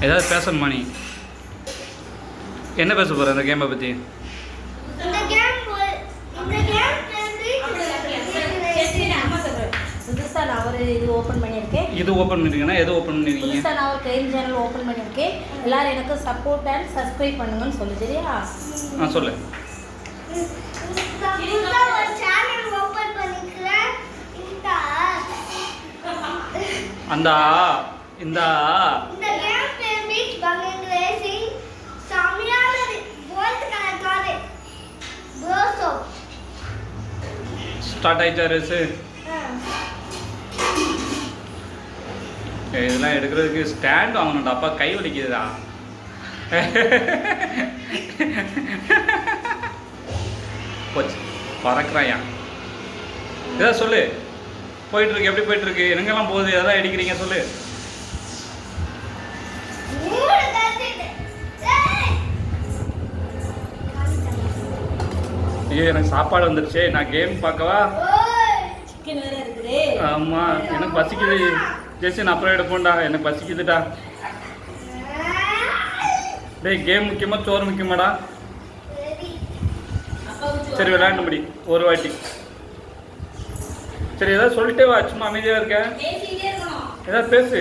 ஏதாவது பேசணுமா நீ? என்ன பேச போகிற இந்த கேமை பற்றி? புதுசாக நான் ஒரு இது ஓப்பன் பண்ணியிருக்கேன். இது ஓப்பன் பண்ணிருக்கீங்கன்னா எது ஓப்பன் பண்ணிருக்கீங்க? புதுசாக நான் ஒரு கைம் சேனல் ஓப்பன் பண்ணியிருக்கேன். எல்லாரும் எனக்கு சப்போர்ட் அண்ட் சப்ஸ்கிரைப் பண்ணுங்கன்னு சொல்லு. சரியா? சொல்லு. அந்த இந்த ஸ்டார்ட் ஆயிடுச்சா ரேஸு? இதெல்லாம் எடுக்கிறதுக்கு ஸ்டாண்ட் வாங்கணும்டா. அப்பா கை வலிக்குதுதா. போச்சு பறக்குறாயா. இதான் சொல்லு. போயிட்டுருக்கு. எப்படி போயிட்டுருக்கு? எங்கெல்லாம் போகுது? எதெல்லாம் அடிக்கிறீங்க சொல்லு. ஐயோ எனக்கு சாப்பாடு வந்துடுச்சு. நான் கேம் பார்க்கவா? ஆமாம் எனக்கு பசிக்குது. ஜெசி நான் அப்புறம் எடுப்போம்டா. எனக்கு பசிக்குதுடா. டேய் கேம் முக்கியமா சோறு முக்கியமாடா? சரி விளையாண்டு முடி ஒரு வாட்டி. சரி ஏதாவது சொல்லிட்டே வா. சும்மா அமைதியாக இருக்கேன். ஏதாவது பேசு.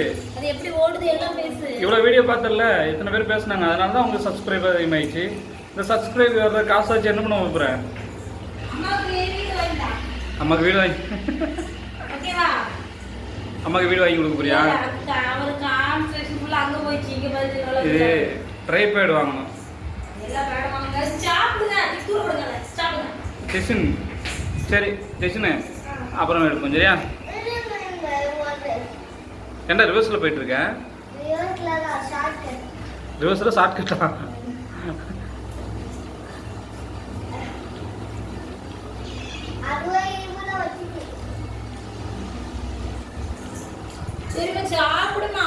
இவ்வளோ வீடியோ பார்த்தல எத்தனை பேர் பேசுனாங்க. அதனால தான் உங்களுக்கு சப்ஸ்கிரைபர் அதிகமாகிடுச்சு. இந்த சப்ஸ்கிரைப் வர்ற காசு வச்சு என்ன பண்ண போகிறேன்? அம்மாவுக்கு வீடு வாங்கி அம்மாவுக்கு வீடு வாங்கி கொடுக்க போறியா? இது ட்ரைபேட் வாங்கணும். ஜெசின் சரி ஜெசினு அப்புறம் எடுப்போம். சரியா? ஏன்டா ரிவர்ஸில் போயிட்டுருக்கேன்? ரிவர்ஸில் ஷார்ட் கட்டா? சாப்பிடுமா